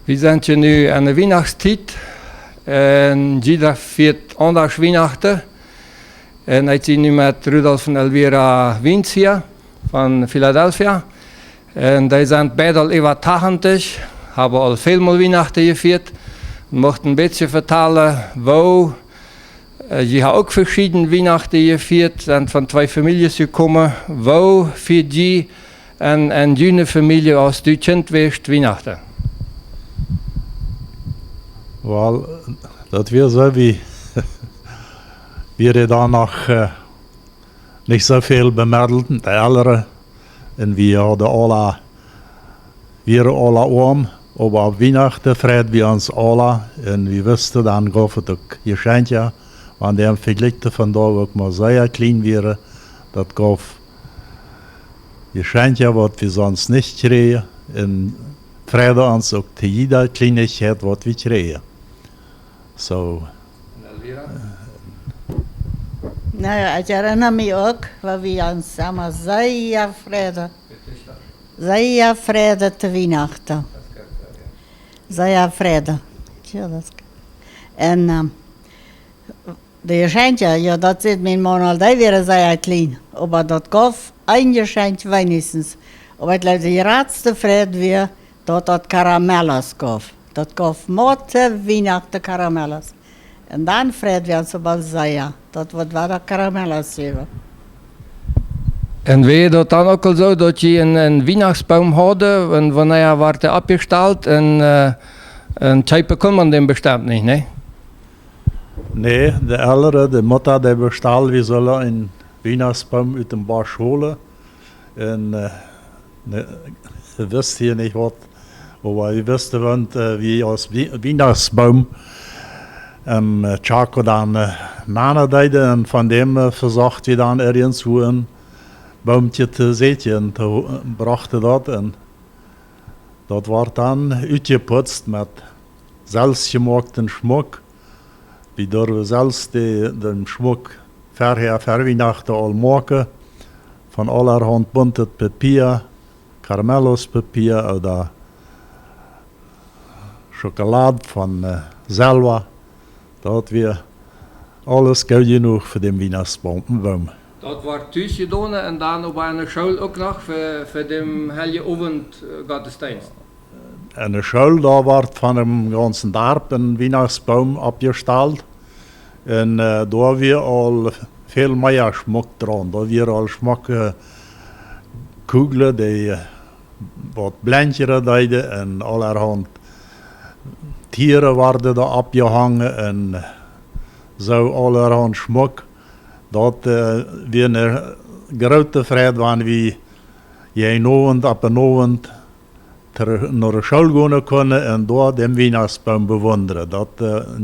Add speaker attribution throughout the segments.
Speaker 1: Wir sind ja nu aan de Weihnachtstijd en jeder viert anders Weihnachten. En ik zie nu met Rudolf en Elvira Wiens hier van Philadelphia. En die zijn beide al over 80, hebben al veel meer Weihnachten gevierd. Mochten een beetje vertellen, wo. Je hebt ook verschillende Weihnachten gevierd, zijn van 2 families gekomen. Wo viert je en jullie familie als Duitsland weest Weihnachten?
Speaker 2: Wel, dat weer zo wie wir da noch nicht so viel bemerkt, die Älteren. Und wir hadden wir alle arm, aber auf Weihnachten freut wir uns alle. Und wir wussten dann, gab es auch Geschenke, wenn die Vergleichen von da auch mal sehr klein wären. Das gab Geschenke, was wir sonst nicht kriegen. Und freut uns auch zu jeder Kleinigkeit, was wir kriegen. So.
Speaker 3: Nou, ik herinner me ook, waar we ons samen zeer vrede te Weihnachten. Zeer vrede. Ja, dat en de geschenke, ja, dat zit mijn man al die weer zeer klein. Maar dat gaf een geschenk wenigstens. Maar ik geloof de grootste vrede weer dat karamelles gaf. Dat gaf mooie Weihnachten karamelles. En dan vrede we ons op zeer. Dat wordt wel de karamelles hebben.
Speaker 1: En weet dat dan ook al zo dat je een Weihnachtsbaum had en wanneer werd er opgesteld en een type kon man den bestemmt niet, nee?
Speaker 2: Nee, de Ältere, de Mutter, die bestellt, wir sollen einen Weihnachtsbaum uit dem Bach holen. Und ihr wisst hier nicht was, aber ihr wisst, wie als Weihnachtsbaum Chaco dann nadeide und von dem versucht wir dann irgendwo ein Baumtje te zetten und brachte dat en dat wordt dan uitgeputst met zelfgemaakten schmuck. We durven zelfs den schmuck vorher Weihnachten al maken van allerhand buntes Papier, Karamelluspapier oder Schokolade von selber. Dat wir alles goed genoeg voor de Weihnachtsbaum.
Speaker 1: Dat wordt thuis gedaan en dan op een school ook nog voor de hele avond godsdienst.
Speaker 2: In de school daar wordt van dem ganzen dorp een Weihnachtsbaum opgesteld. En daar weer al veel meer schmuck dran. Daar weer al schmuck kugelen die wat blendjeren deden en allerhand Tieren worden daar opgehangen en zo allerhand schmuck. Dat weer een grote vrede wanneer we een avond op een avond naar de school gaan kunnen en daar de Weihnachtsbaum bewonderen. Dat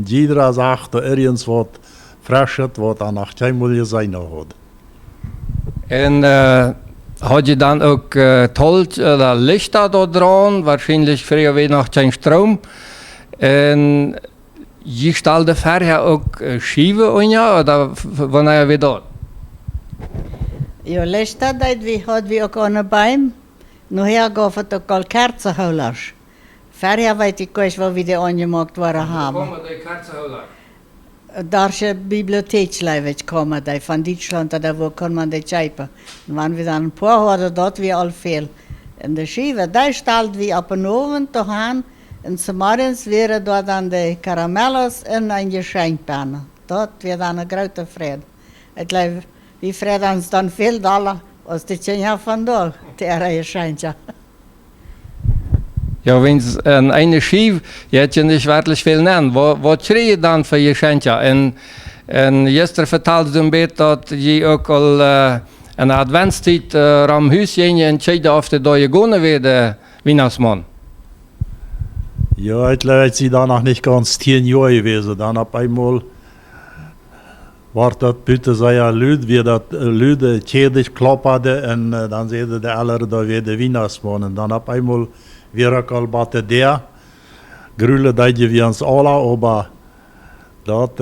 Speaker 2: iedereen zegt dat ergens wat fris is, wat dan nog geen mooie zijn had.
Speaker 1: En had je dan ook Tolch oder Lichter da dran? Wahrscheinlich früher weer nog geen Strom. En je stelde vorher ook schieven aan je, oder wanneer we dat?
Speaker 3: Ja, Lichter hadden we ook aan de boom. Nu gaf het ook al kerzenhouders. Vorher weet ik niet waar we die aangemaakt waren hebben.
Speaker 1: Komen die kerzenhouders?
Speaker 3: Daar is een bibliotheeksleuwetje komen die van Duitsland, daar kon man die kopen. En wanneer we dan een paar hadden, dat we al veel. En de schieven, die stelden we op een oven te gaan. En 's morgens waren daar dan de karamelles en een geschenkpannen. Dat was dan een grote vrede. Ik geloof, we vreden ons dan veel dollar als de tien vandaag, de geschenkje.
Speaker 1: Ja, wenn es eine Schief, jetzt nicht wirklich viel nennen, was krieg je dan für Geschenke? En gestern vertelde du mir, dass je ook al een Adventstijd am Huis gingen en entscheiden of de daar gegaan werden, Weihnachtsmann.
Speaker 2: Ja, ich glaube, sie da noch nicht ganz 10 Jahre gewesen. Dann auf einmal war das bitte sehr laut, wie das Leute tätig klapperte und dann sehen die alle da wieder Weihnachtsmann. Und dann auf einmal wir auch bei der Grüle, die wir uns alle, aber dort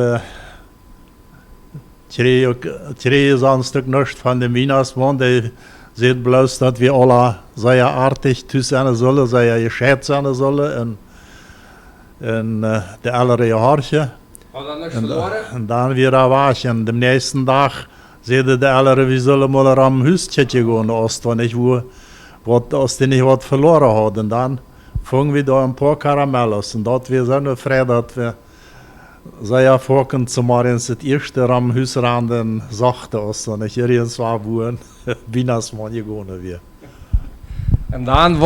Speaker 2: kriegen sie ein Stück nicht von dem Weihnachtsmann. Die sieht bloß, dass wir alle sehr artig sein sollen, sehr gescheit sein sollen. Und En de andere Jahrtje.
Speaker 1: Had dat niks verloren?
Speaker 2: En dan weer was. En de nächsten dag zeiden de anderen, we zullen maar aan een huisje gaan, als die niet wat verloren hadden. Dan vangen we daar een paar karamellos. En dat we zo vrij dat we zij volgend zomaar eens het eerste ramhuis aan den zachte, als dan niet hier eens waar woon, binnensman gegaan weer.
Speaker 1: En dan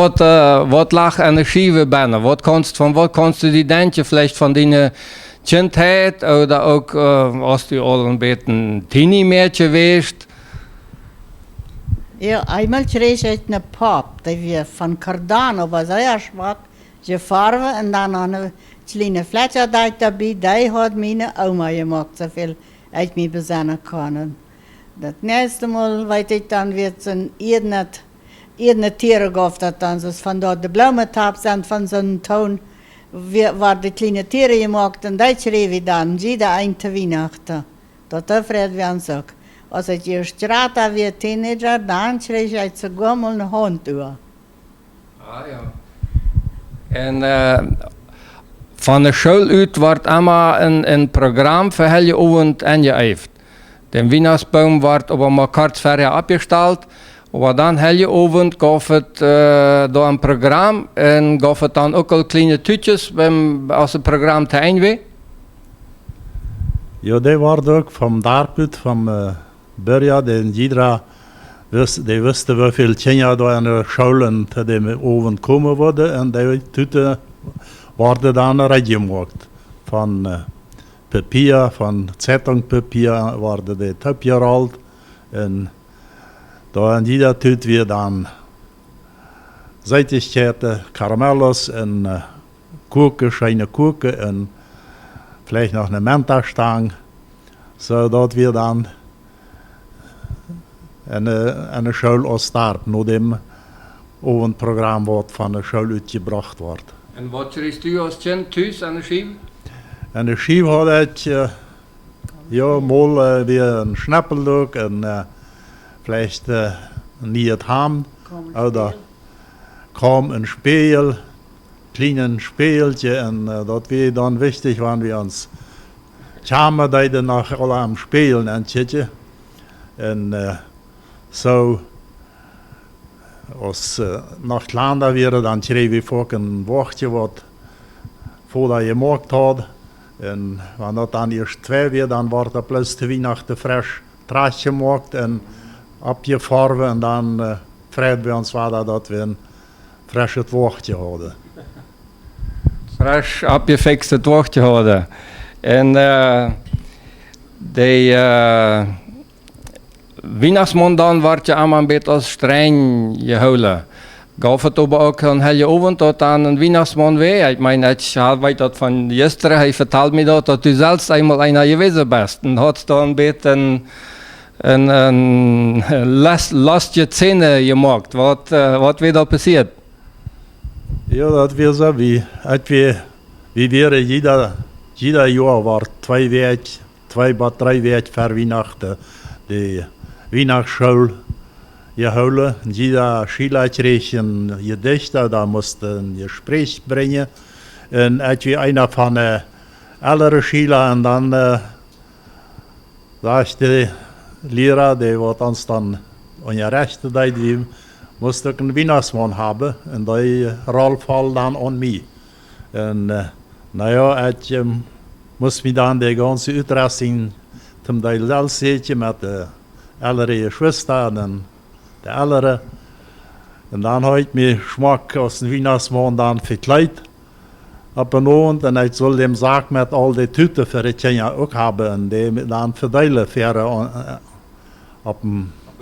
Speaker 1: wat lag energie weer binnen? Wat konntest du die denken, vielleicht von deiner Kindheit oder auch als du al een beetje een Teenie-Mädchen warst?
Speaker 3: Ja, einmal kreeg ik een pap, die was van Cardano, was heel zwak, gefarven en dan een kleine fletje daarbij, die had mijn oma gemaakt, zoveel ik me bezinnen kan. Dat nächste Mal weet ik dan weer zo'n eerder tieren gaf dat dan, dus van dat de bloementap zijn van zo'n toon, waar de kleine tieren gemaakt en die schreef ik dan, jede een te Weihnachten. Dat tevreden we ons ook. Als ik hier straat weer teenager, dan schreef ik sogar mal een hond door.
Speaker 1: Ah ja. En van de school uit wordt allemaal een programma voor heel je avond ingeëft. De Weihnachtsbaum wordt op een kartverre opgesteld. Maar dan heel je avond gaf het door een programma en gaf het dan ook al kleine tuutjes als het programma te eind was.
Speaker 2: Ja, die waren ook van daaruit, van Burja, en iedereen die wisten hoeveel kinderen daar in de scholen te de avond komen worden. En die tuuten worden dan gemaakt. Van papier, van zeitungspapier worden die opgerold. En daar in ieder tuut weer dan Zeitigkeiten, karamellos en koeken, schijne koeken en vielleicht nog een mentastang, zodat we dan en de school opstart, nadat het programma wordt van de school uitgebracht wordt.
Speaker 1: En wat schreef u als kind thuis aan de schijf?
Speaker 2: En de schijf had ik ja, mal weer een schnappeldoek en vielleicht niet het ham, oder kwam een speel, kleinen speeltje en dat we dan wichtig waren we ons samen deden nog alle am spelen en tjetje. En zo als nog kleiner werden dan kreeg we ook een woordje wat voordat je gemaakt had. En wanneer dat dan eerst 2 weer, dan wordt er plus de Weihnachten fresh traatje gemaakt en opgefarven en dan vrij bij ons waren dat we een fresh het woordje hadden.
Speaker 1: Fresh opgefixt het woordje hadden. En de Weihnachtsman dan wordt je allemaal een beetje als streng gehouden. Gaf het aber ook een hele avond tot aan een Weihnachtsman weer. Ik meine, ik weet dat van gisteren, hij vertelde me dat u zelfs eenmaal einer geweest bent. En had dan een beetje een lastje Zähne gemaakt. Wat weer dat passiert?
Speaker 2: Ja, dat weer zo. We waren jeder jaar war 2 week, 2 bis 3 week voor Weihnachten. De Weihnachtsschool gehouden. Jeder Schüler kreeg een gedicht, daar moest een gesprek brengen. En ik was einer van de oudere Schüler en dan zei de leraar, die wat ons dan onderrichtet deed, we moesten ook een Weihnachtsman hebben en die rol valt dan aan mij. En nou ja, ik moest me dan de ganze uitrusting zum Teil zelf zetten met de oudere Schwester en de oudere. En dan had ik me smak als een Weihnachtsman dan verkleid op een avond en ik zal hem zaak met al die tuten voor de kinderen ook hebben en die dan verdelen voor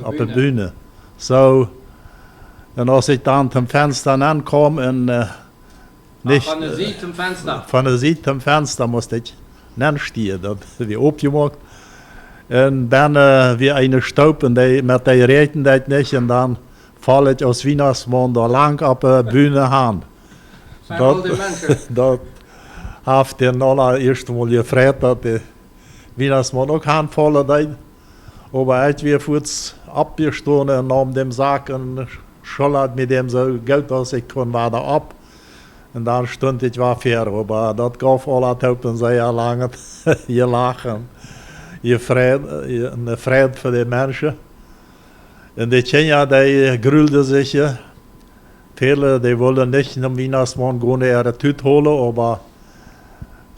Speaker 2: op de bühne. Zo, en als ik dan zum Fenster aankwam en
Speaker 1: Van de zee zum Fenster?
Speaker 2: Van de zee zum Fenster moest ik neerstien, dat weer opgemaakt. En dan weer een stoop en met die reten dat niet en dan val ik als Weihnachtsman daar lang op de bühne aan. Dat heeft de allereerste mal gevraagd dat de Weihnachtsman ook aanvallen deed. Maar ik weer voets opgestaan en nam dem zaak en schollert met hem zo goed als ik kon verder op. En daar stond ik wel ver, maar dat gaf al het hoop en zei lang je lachen, je vrede voor de mensen. En die Kenia die gruwelden zich, ja. Viele die wilden niet om Weihnachtsmann gewoon ihre Tüte holen, maar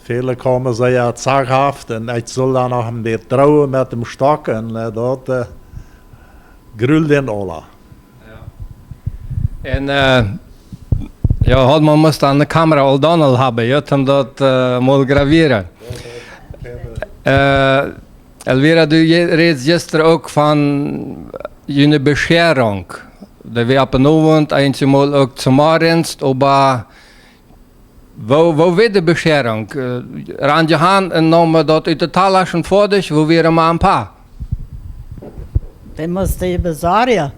Speaker 2: viele kwamen sehr zaghaft en ik zal dan nog een beetje trouwen met dem Stock en dat gruwelden alle.
Speaker 1: En ja, had man moest aan de camera al dan al hebben, ja, om dat mal graveren. Elvira, du reed gisteren ook van je bescherung. Dat we op een avond eenmaal ook zum Morgens, maar wo wird de bescherung? Ran je hand en namen dat uit de Talaschen voor dich, wo wir maar een paar.
Speaker 3: Die musste je bezorgen.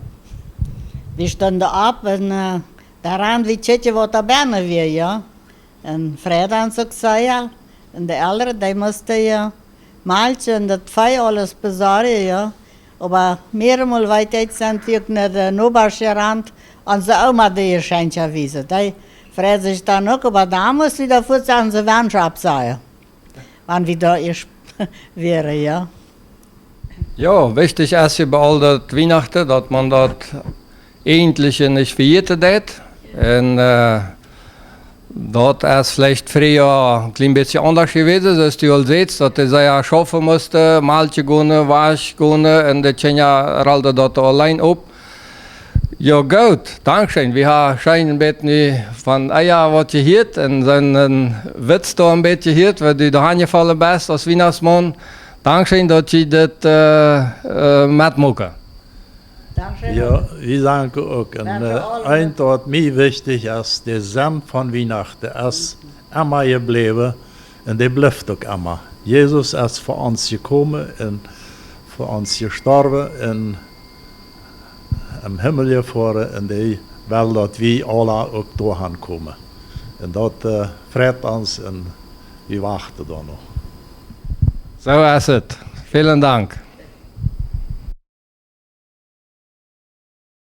Speaker 3: Die stonden op en daaraan wie tjetje wat er bijna weer, ja. En vrijdag ook zei ja. En de ouderen, die moesten je maaltje en dat vee alles bezorgen, ja. Maar meermaal weiter sind wir naar de Nobarschrand an ze oma die Scheintje wiesen. Die freut sich dann auch, aber da muss wieder kurz an sie Wandschab sein. Wann wieder ist wäre, ja.
Speaker 1: Ja, wichtig ist ja bei all das Weihnachten, dass man das Eigentliche nicht vergessen hat. Und das ist vielleicht früher ein klein bisschen anders gewesen, dass du all siehst, dass die sehr schaffen mussten, Malche gehen, Wasch gehen, und die Kinder rollen das allein ab. Ja gut, Dankeschön. Wir haben schon ein bisschen von Eier was gehört und so einen Witz da ein bisschen gehört, weil du da angefallen bist als Weihnachtsmann. Dankeschön, dass du das mitmachen.
Speaker 3: Dankeschön.
Speaker 2: Ja, wir sagen auch. Und ein was mir wichtig ist, der Sinn von Weihnachten ist immer geblieben und der bleibt auch immer. Jesus ist für uns gekommen und für uns gestorben und im Himmel gefahren und die will, dass wir alle auch dahin kommen. Und das freut uns und wir warten da noch.
Speaker 1: So ist es. Vielen Dank.